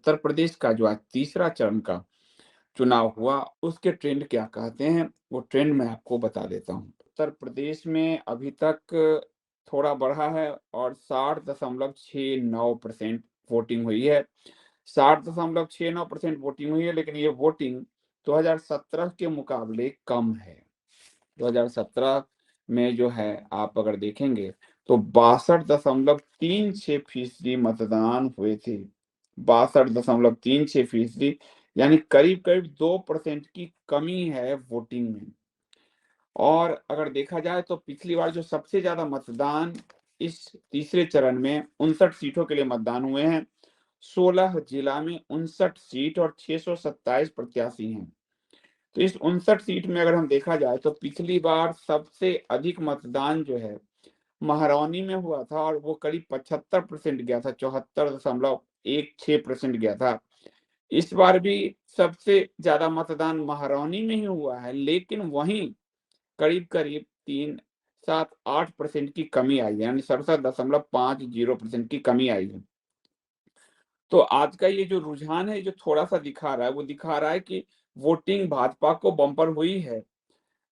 उत्तर प्रदेश का जो आज तीसरा चरण का चुनाव हुआ, उसके ट्रेंड क्या कहते हैं, वो ट्रेंड मैं आपको बता देता हूँ। उत्तर प्रदेश में अभी तक थोड़ा बढ़ा है और 60.69% वोटिंग हुई है। 60.69% वोटिंग हुई है, लेकिन ये वोटिंग 2017 के मुकाबले कम है। 2017 में जो है आप अगर देखेंगे तो 62.36% मतदान हुए थे। 62.36% यानी करीब-करीब 2% की कमी है वोटिंग में। और अगर देखा जाए तो पिछली बार जो सबसे ज़्यादा मतदान इस तीसरे चरण में 59 सीटों के लिए मतदान हुए हैं। 16 जिला में 59 सीट और 627 प्रत्याशी हैं। तो इस 59 सीट में अगर हम देखा जाए तो पिछली बार सबसे अधिक मतदान जो है महारौनी में हुआ था और वो करीब 75% गया था, 74.16% गया था। इस बार भी सबसे ज़्यादा मतदान महारौनी में ही हुआ है, लेकिन वहीं करीब-करीब 3, 7, 8% की कमी आई है, यानी 67.50% की कमी आई है। तो आज का ये जो रुझान है, जो थोड़ा-सा दिखा रहा है, वो दिखा रहा है कि वोटिंग भाजपा को बम्पर हुई है,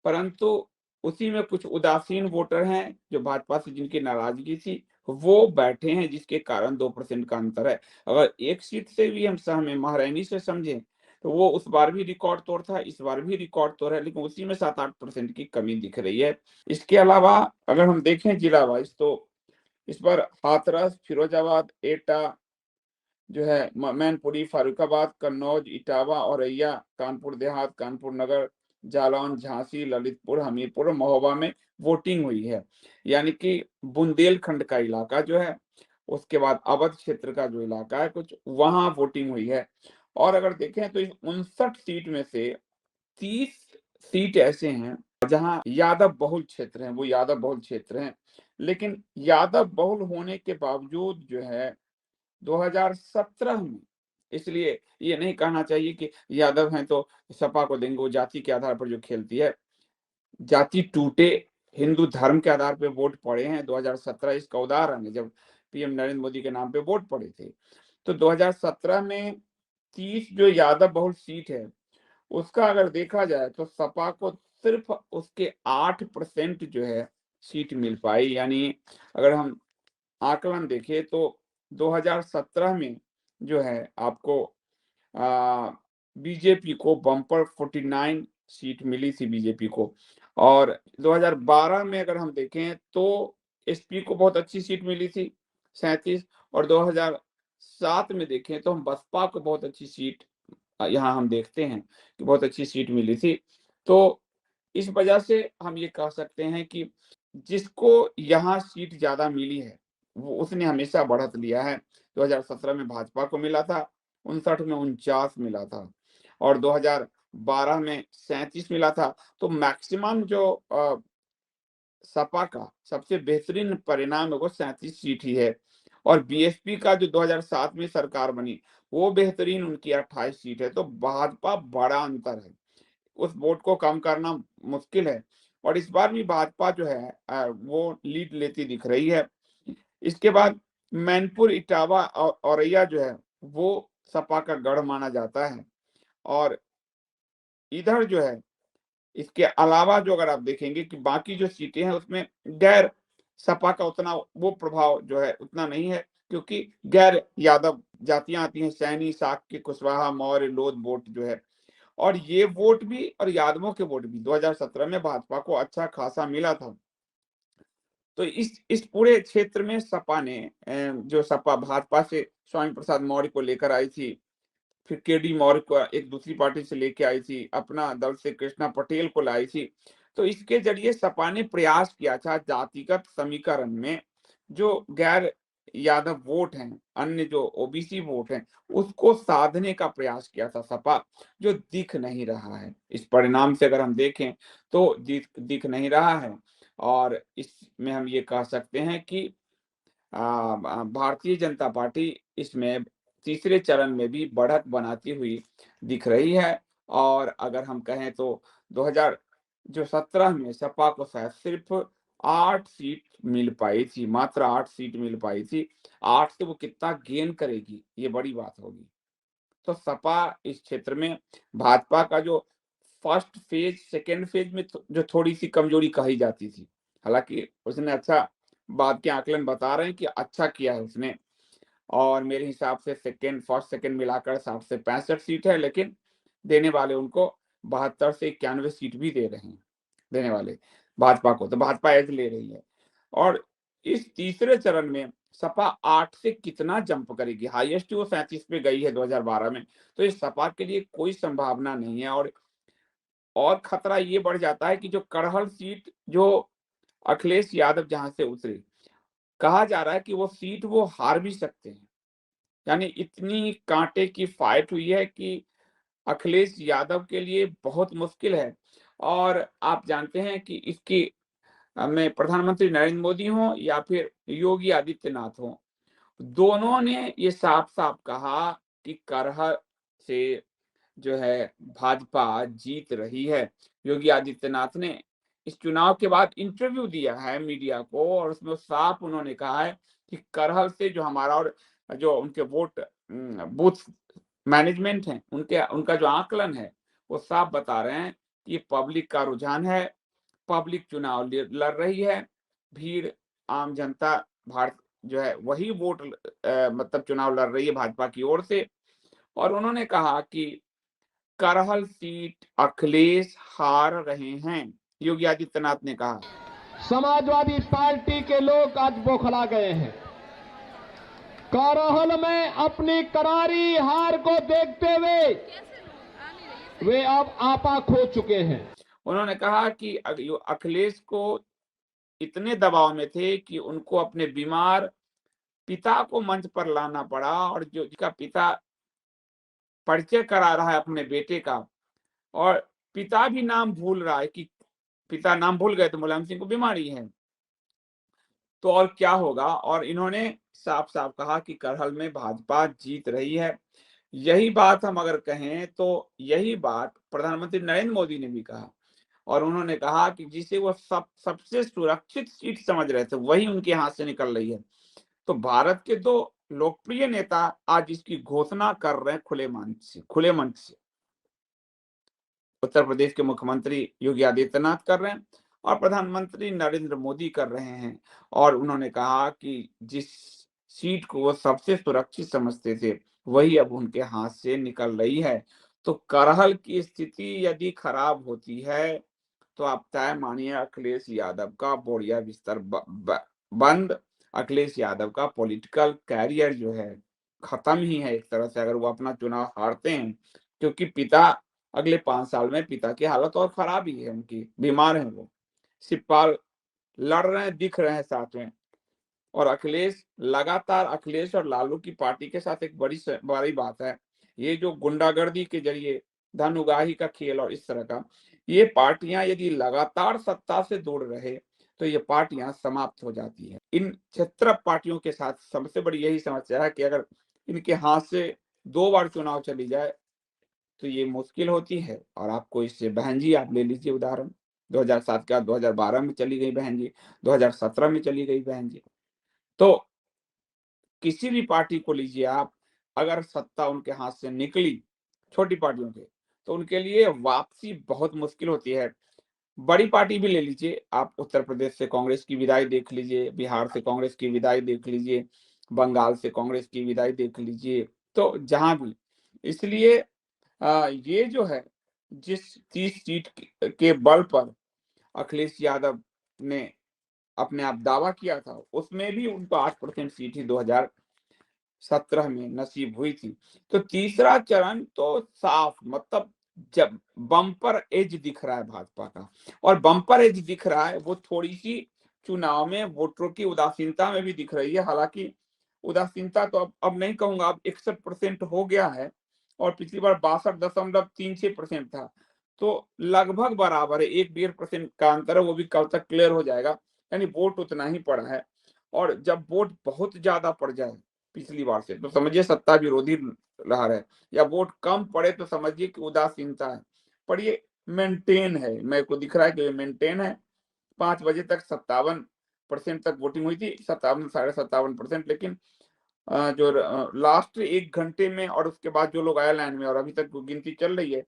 परंतु उसी में कुछ उदासीन वोटर हैं, जो भाजपा से जिनकी नाराज़गी थी, वो बैठे हैं, जिसके कारण 2% का अंतर है। अगर एक सीट से भी हम सहमें, महारैनी से समझें, तो वो उस बार भी रिकॉर्ड तोड़ था, इस बार भी रिकॉर्ड तोड़ है, लेकिन उसी में 7-8% की कमी दिख रही है। इसके अलावा अगर हम देखें जिला वाइज़, तो इस बार हाथरस, फिरोजाबाद, एटा जो है मैनपुरी, फर्रुखाबाद, कन्नौज, इटावा, औरैया, कानपुर देहात, कानपुर नगर, जालौन, झांसी, ललितपुर, हमीरपुर और महोबा में वोटिंग हुई है। यानी कि बुंदेलखंड का इलाका जो है, उसके बाद अवध क्षेत्र का जो इलाका है कुछ, वहाँ वोटिंग हुई है। और अगर देखें तो इस 59 सीट में से 30 सीट ऐसे हैं जहाँ यादव बहुल क्षेत्र हैं, वो यादव बहुल क्षेत्र हैं। लेकिन यादव बहुल होने के बावजूद जो है 2017 में, इसलिए ये नहीं कहना चाहिए कि यादव हैं तो सपा को देंगे, वो जाति के आधार पर जो खेलती है। जाति टूटे, हिंदू धर्म के आधार पे वोट पड़े हैं 2017, इसका उदाहरण है जब पीएम नरेंद्र मोदी के नाम पे वोट पड़े थे। तो 2017 में 30 जो यादव बहुल सीट है, उसका अगर देखा जाए तो सपा को सिर्फ उसके 8% जो है सीट मिल पाई। यानी अगर हम आकलन देखें तो 2017 में जो है आपको अ, बीजेपी को बम्पर 49 सीट मिली थी बीजेपी को। और 2012 में अगर हम देखें तो एसपी को बहुत अच्छी सीट मिली थी 37। और 2007 में देखें तो हम बसपा को बहुत अच्छी सीट यहाँ हम देखते हैं कि बहुत अच्छी सीट मिली थी। तो इस वजह से हम ये कह सकते हैं कि जिसको यहाँ सीट ज़्यादा मिली है, वो उसने हमेशा बढ़त लिया है। 2017 में भाजपा को मिला था, 59 में 49 मिला था और 2012 में 37 मिला था। तो मैक्सिमम जो सपा का सबसे बेहतरीन परिणाम है वो 37 सीट ही है। और बीएसपी का जो 2007 में सरकार बनी, वो बेहतरीन उनकी 28 सीट है। तो भाजपा बड़ा अंतर है, उस वोट को कम करना मुश्किल है। और इस बार भी भाजपा जो है वो लीड लेती दिख रही है। इसके बाद मैनपुर, इटावा और औरैया जो है वो सपा का गढ़ माना जाता है। और इधर जो है इसके अलावा जो अगर आप देखेंगे कि बाकी जो सीटें हैं उसमें गैर सपा का उतना वो प्रभाव जो है उतना नहीं है, क्योंकि गैर यादव जातियां आती हैं, सैनी, साक्य, कुशवाहा, मौर्य, लोध वोट जो है। और ये वोट भी और यादवों के वोट भी 2017 में भाजपा को अच्छा खासा मिला था। तो इस पूरे क्षेत्र में सपा ने जो सपा भाजपा से स्वामी प्रसाद मौर्य को लेकर आई थी, फिर केडी मौर्य को एक दूसरी पार्टी से लेके आई थी, अपना दल से कृष्णा पटेल को लाई थी। तो इसके ज़रिए सपा ने प्रयास किया था जातिगत समीकरण में जो गैर यादव वोट हैं, अन्य जो ओबीसी वोट हैं, उसको साधने का प्रयास किया था सपा, जो दिख नहीं रहा है। इस परिणाम से अगर हम देखें तो दिख नहीं रहा है। और इसमें हम ये कह सकते हैं कि भारतीय जनता पार्टी इसमें तीसरे चरण में भी बढ़त बनाती हुई दिख रही है। और अगर हम कहें तो 2017 में सपा को शायद सिर्फ 8 सीट मिल पाई थी, मात्र 8 सीट मिल पाई थी। 8 से वो कितना गेन करेगी, ये बड़ी बात होगी। तो सपा इस क्षेत्र में भाजपा का जो फर्स्ट फेज, सेकेंड फेज में जो थोड़ी सी कमजोरी कही जाती थी, हालांकि उसने अच्छा, बाद के आकलन बता रहे हैं कि अच्छा किया है उसने। और मेरे हिसाब से फर्स्ट सेकंड मिलाकर 60 से 65 सीट है, लेकिन देने वाले उनको 72 से 91 सीट भी दे रहे हैं, देने वाले भाजपा को, तो भाजपा एज ले रही है। और इस तीसरे चरण में सपा 8 से कितना जंप करेगी, हाईएस्ट वो 37 पे गई है 2012 में, तो इस सपा के लिए कोई संभावना नहीं है। और खतरा ये बढ़ जाता है कि जो करहल सीट, जो अखिलेश यादव जहां से उतरे, कहा जा रहा है कि वो सीट वो हार भी सकते हैं। यानी इतनी कांटे की फाइट हुई है कि अखिलेश यादव के लिए बहुत मुश्किल है। और आप जानते हैं कि इसकी में प्रधानमंत्री नरेंद्र मोदी हों या फिर योगी आदित्यनाथ हों, दोनों ने ये साफ-साफ कहा कि करह से जो है भाजपा जीत रही है। योगी आदित्यनाथ ने इस चुनाव के बाद इंटरव्यू दिया है मीडिया को, और उसमें साफ उन्होंने कहा है कि करहल से जो हमारा, और जो उनके वोट बूथ मैनेजमेंट है, उनके उनका जो आकलन है, वो साफ बता रहे हैं कि पब्लिक का रुझान है, पब्लिक चुनाव लड़ रही है, भीड़, आम जनता, भारत जो है वही वोट मतलब चुनाव लड़ रही है भाजपा की ओर से। और उन्होंने कहा कि करहल सीट अखिलेश हार रहे हैं, योगी आदित्यनाथ ने कहा। समाजवादी पार्टी के लोग आज बौखला गए हैं। करहल में अपनी करारी हार को देखते हुए वे अब आपा खो चुके हैं। उन्होंने कहा कि अखिलेश को इतने दबाव में थे कि उनको अपने बीमार पिता को मंच पर लाना पड़ा, और जो जिसका पिता परिचय करा रहा है अपने बेटे का, और पिता भी नाम भूल रहा है कि पिता नाम भूल गए तो मुलायम सिंह को बीमारी है, तो और क्या होगा। और इन्होंने साफ-साफ कहा कि करहल में भाजपा जीत रही है। यही बात हम अगर कहें तो यही बात प्रधानमंत्री नरेंद्र मोदी ने भी कहा, और उन्होंने कहा कि जिसे वो सबसे सुरक्षित सीट समझ रहे थे, वही उनके हाथ से निकल रही है। तो भारत के 2 लोकप्रिय नेता आज इसकी घोषणा कर रहे हैं खुले मंच से। उत्तर प्रदेश के मुख्यमंत्री योगी आदित्यनाथ कर रहे हैं, और प्रधानमंत्री नरेंद्र मोदी कर रहे हैं। और उन्होंने कहा कि जिस सीट को वो सबसे सुरक्षित समझते थे, वही अब उनके हाथ से निकल रही है। तो करहल की स्थिति यदि खराब होती है, तो आप तय मानिए अखिलेश यादव का बोरिया बिस्तर बंद, अखिलेश यादव का पॉलिटिकल कैरियर जो है खत्म ही है एक तरह से, अगर वो अपना चुनाव हारते हैं। क्योंकि पिता अगले 5 साल में, पिता की हालत और खराब ही है, उनकी बीमार हैं वो, शिवपाल लड़ रहे हैं, दिख रहे हैं साथ में। और अखिलेश लगातार, अखिलेश और लालू की पार्टी के साथ एक बड़ी बात है, ये जो गुंडागर्दी के जरिए धन उगाही का खेल और इस तरह का, ये पार्टियां यदि लगातार सत्ता से दूर रहे तो ये पार्टियां समाप्त हो जाती है। इन क्षेत्र पार्टियों के साथ सबसे बड़ी यही समस्या है कि अगर इनके हाथ से 2 बार चुनाव चली जाए तो ये मुश्किल होती है। और आपको इससे बहन जी आप ले लीजिए उदाहरण, 2007 का 2012 में चली गई बहन जी, 2017 में चली गई बहन जी। तो किसी भी पार्टी को लीजिए आप, अगर सत्ता उनके हाथ से निकली, छोटी पार्टियों के, तो उनके लिए वापसी बहुत मुश्किल होती है। बड़ी पार्टी भी ले लीजिए आप, उत्तर प्रदेश से कांग्रेस की विदाई देख लीजिए, बिहार से कांग्रेस की विदाई देख लीजिए, बंगाल से कांग्रेस की विदाई देख लीजिए, तो जहां भी। इसलिए ये जो है, जिस 30 सीट के बल पर अखिलेश यादव ने अपने आप दावा किया था, उसमें भी उनको 8% सीट ही 2017 में नसीब हुई थी। तो तीसरा चरण तो साफ, मतलब जब बम्पर एज दिख रहा है भाजपा का, और बम्पर एज दिख रहा है वो थोड़ी सी चुनाव में वोटरों की उदासीनता में भी दिख रही है। हालांकि उदासीनता तो अब नहीं कहूंगा, अब 61% हो गया है, और पिछली बार 62.36% था, तो लगभग बराबर है, 1-1.5% का अंतर है, वो भी कब तक क्लियर हो जाएगा। यानी वोट उतना ही पड़ा है। और जब वोट बहुत ज्यादा पड़ जाए पिछली बार से, तो समझिए सत्ता विरोधी लहर है, या वोट कम पड़े तो समझिए कि उदासीनता है। पर ये मेंटेन है, मेरे को दिख रहा है कि ये मेंटेन है। 5 बजे तक 57% तक वोटिंग हुई थी, 57 57.5%, लेकिन जो लास्ट 1 घंटे में और उसके बाद जो लोग आए लाइन में और अभी तक गिनती चल रही है,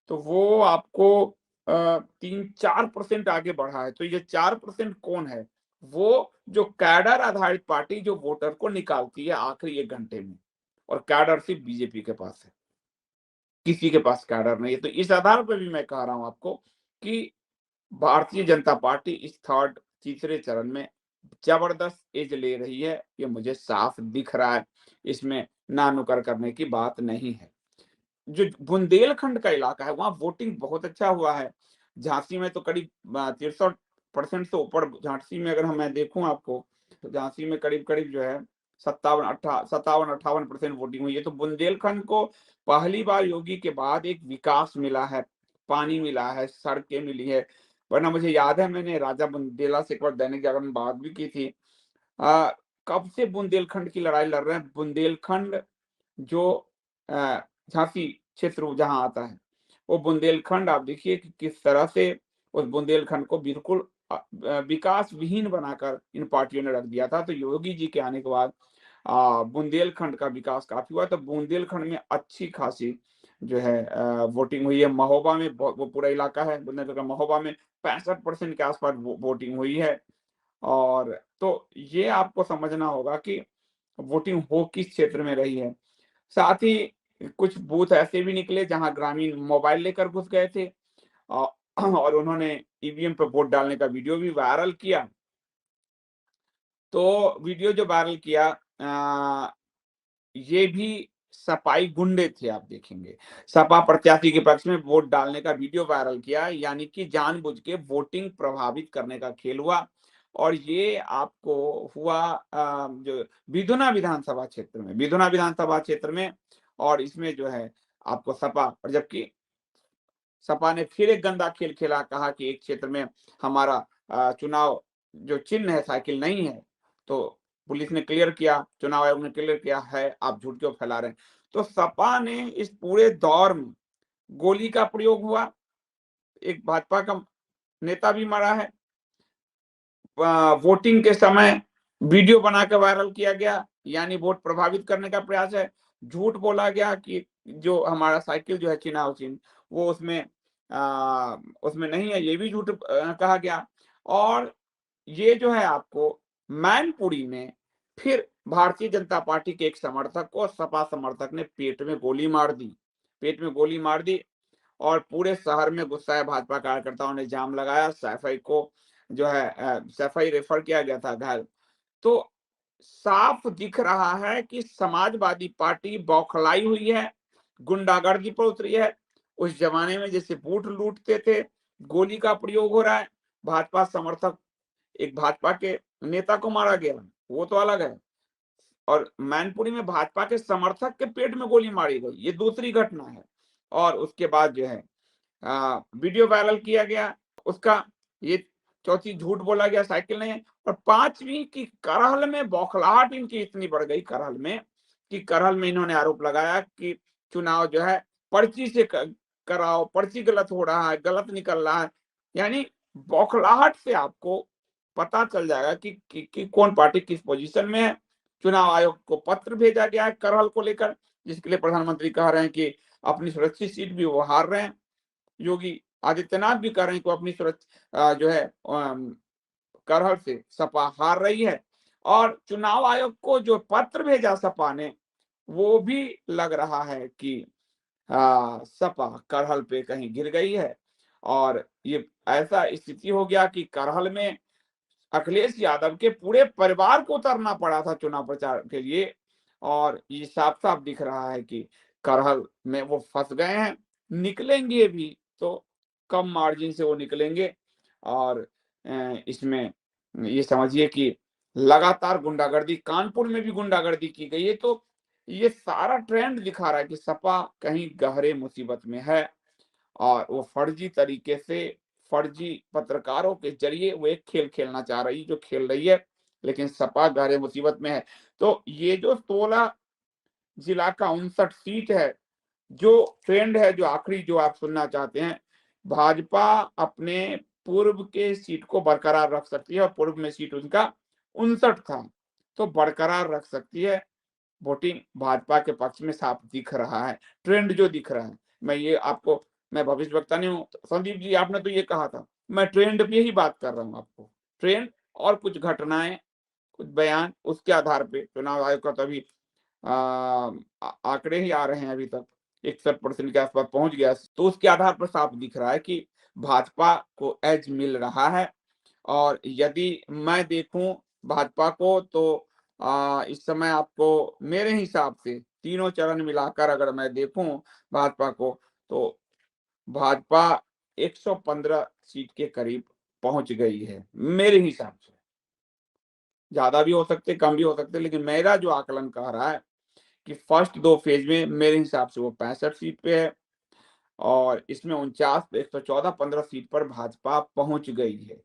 तो वो आपको 3-4% आगे बढ़ा है। तो ये 4% कौन है? वो जो कैडर आधारित पार्टी जो वोटर को निकालती है आखिरी 1 घंटे में, और कैडर सिर्फ बीजेपी के पास है। किसी के पास कैडर नहीं है। तो इस आधार पे भी मैं कह रहा हूँ आपको कि भारतीय जनता पार्टी इस तीसरे चरण में जबरदस्त एज ले रही है, ये मुझे साफ दिख रहा है। इसमें ना-नुकर करने की बात नहीं है। जो बुंदेलखंड का इलाका है, वहाँ वोटिंग बहुत अच्छा हुआ है। झांसी में तो करीब 63% से ऊपर, झांसी में अगर मैं देखूँ आपको, तो झांसी में करीब-करीब जो है 57-58% वोटिंग हुई है। तो बुंदेलखंड को पहली बार योगी के बाद एक विकास मिला है, पानी मिला है, सड़कें मिली है। वरना मुझे याद है मैंने राजा बुंदेला से एक बार दैनिक जागरण में बात भी की थी। अ, कब से बुंदेलखंड की लड़ाई लड़ रहे हैं। बुंदेलखंड जो अ, झांसी क्षेत्र जहाँ आता है, वो बुंदेलखंड आप देखिए कि किस तरह से उस बुंदेलखंड को बिल्कुल विकास विहीन बनाकर इन पार्टियों ने रख दिया था। तो योगी जी के आने के बाद बुंदेलखंड का विकास काफ़ी हुआ। तो बुंदेलखंड में अच्छी खासी जो है वोटिंग हुई है। महोबा में वो पूरा इलाका है बुंदेलखंड का, महोबा में 65% के आस-पास वोटिंग हुई है। और तो ये आपको समझना होगा कि वोटिंग हो किस क्षेत्र में रही है। साथ ही कुछ बूथ ऐसे भी निकले जहां ग्रामीण मोबाइल लेकर घुस गए थे औ और उन्होंने ईवीएम पे वोट डालने का वीडियो भी वायरल किया। तो वीडियो जो वायरल किया ये भी सपाई गुंडे थे, आप देखेंगे। सपा प्रत्याशी के पक्ष में वोट डालने का वीडियो वायरल किया, यानी कि जानबूझ के वोटिंग प्रभावित करने का खेल हुआ। और ये आपको हुआ जो विधुना विधानसभा क्षेत्र में, और इसमें जो है आपको सपा, और जबकि सपा ने फिर एक गंदा खेल खेला, कहा कि एक क्षेत्र में हमारा चुनाव जो चिन्ह है साइकिल नहीं है। तो पुलिस ने क्लियर किया, चुनाव आयोग ने क्लियर किया है, आप झूठ क्यों फैला रहे हैं। तो सपा ने इस पूरे दौर में गोली का प्रयोग हुआ, एक भाजपा का नेता भी मरा है। वोटिंग के समय वीडियो बना के वायरल किया गया, यानी वोट प्रभावित करने का प्रयास है। झूठ बोला गया कि जो हमारा साइकिल जो है चुनाव चिन्ह, वो उसमें नहीं है, ये भी झूठ कहा गया। और ये जो है आपको मैनपुरी में फिर भारतीय जनता पार्टी के एक समर्थक को सपा समर्थक ने पेट में गोली मार दी। पेट में गोली मार दी और पूरे शहर में गुस्साए भाजपा कार्यकर्ताओं ने जाम लगाया। सैफई को जो है सैफई रेफर किया गया था घायल। तो साफ दिख रहा है कि समाजवादी पार्टी बौखलाई हुई है, गुंडागर्दी पर उतरी है। उस जमाने में जैसे बूथ लूटते थे, गोली का प्रयोग हो रहा है। भाजपा समर्थक, एक भाजपा के नेता को मारा गया, वो तो अलग है। और मैनपुरी में भाजपा के समर्थक के पेट में गोली मारी गई, ये दूसरी घटना है। और उसके बाद जो है वीडियो वायरल किया गया उसका, ये चौथी झूठ बोला गया साइकिल नहीं है। और पांचवी की करहल में बौखलाहट इनकी इतनी बढ़ गई करहल में, कि करहल में इन्होंने आरोप लगाया कि चुनाव जो है पर्ची से कराओ, पर्ची गलत हो रहा है, गलत निकल रहा है। यानी बौखलाहट से आपको पता चल जाएगा कि कौन पार्टी किस पोजीशन में है। चुनाव आयोग को पत्र भेजा गया है करहल को लेकर, जिसके लिए प्रधानमंत्री कह रहे हैं कि अपनी सुरक्षित सीट भी वो हार रहे हैं। योगी आदित्यनाथ भी कह रहे हैं कि वो अपनी सुरक्षा जो है करहल से सपा हार रही है। और चुनाव आयोग को जो पत्र भेजा सपा ने, वो भी लग रहा है कि सपा करहल पे कहीं गिर गई है। और ये ऐसा स्थिति हो गया कि करहल में अखिलेश यादव के पूरे परिवार को उतरना पड़ा था चुनाव प्रचार के लिए। और ये साफ-साफ दिख रहा है कि करहल में वो फँस गए हैं, निकलेंगे भी तो कम मार्जिन से वो निकलेंगे। और इसमें ये समझिए कि लगातार गुंडागर्दी, कानपुर में भी गुंडागर्दी की गई है। तो ये सारा ट्रेंड दिखा रहा है कि सपा कहीं गहरे मुसीबत में है, और वो फर्जी तरीके से, फर्जी पत्रकारों के ज़रिए वो एक खेल खेलना चाह रही, जो खेल रही है, लेकिन सपा गहरे मुसीबत में है। तो ये जो 16 जिला का 59 सीट है, जो ट्रेंड है, जो आखिरी जो आप सुनना चाहते हैं, भाजपा अपने पूर्व के सीट को बरकरार रख सकती है, और पूर्व में सीट उनका 59 था, तो बरकरार रख सकती है। वोटिंग भाजपा के पक्ष में साफ दिख रहा है। ट्रेंड जो दिख रहा है, मैं भविष्यवक्ता नहीं हूँ। संदीप जी, आपने तो ये कहा था, मैं ट्रेंड पे ही बात कर रहा हूँ आपको। ट्रेंड और कुछ घटनाएँ, कुछ बयान, उसके आधार पे चुनाव आयोग का तो अभी आंकड़े ही आ रहे हैं अभी तक, 61% के आस-पास पहुँच गया। तो उसके आधार पर साफ दिख रहा है कि भाजपा को एज मिल रहा है। और यदि मैं देखूँ भाजपा को तो इस समय आपको मेरे हिसाब से तीनों चरण मिलाकर अगर मैं देखूँ भाजपा को, तो भाजपा 115 सीट के करीब पहुँच गई है, मेरे हिसाब से। ज़्यादा भी हो सकते, कम भी हो सकते, लेकिन मेरा जो आकलन कह रहा है कि फर्स्ट 2 फेज़ में मेरे हिसाब से वो 65 सीट पे है और इसमें 49, 114, 15 सीट पर भाजपा पहुँच गई है।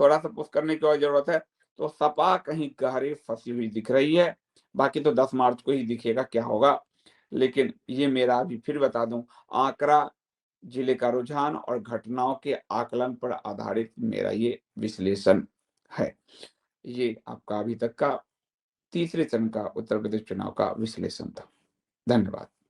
थोड़ा-सा पुश करने की और ज़रूरत है, तो सपा कहीं गहरे फँसी हुई दिख रही है। बाकी तो 10 मार्च को ही दिखेगा क्या होगा। लेकिन ये मेरा अभी फिर बता दूँ, आंकड़ा, जिले का रुझान और घटनाओं के आकलन पर आधारित मेरा ये विश्लेषण है। ये आपका अभी तक का तीसरे चरण का उत्तर प्रदेश चुनाव का विश्लेषण था। धन्यवाद।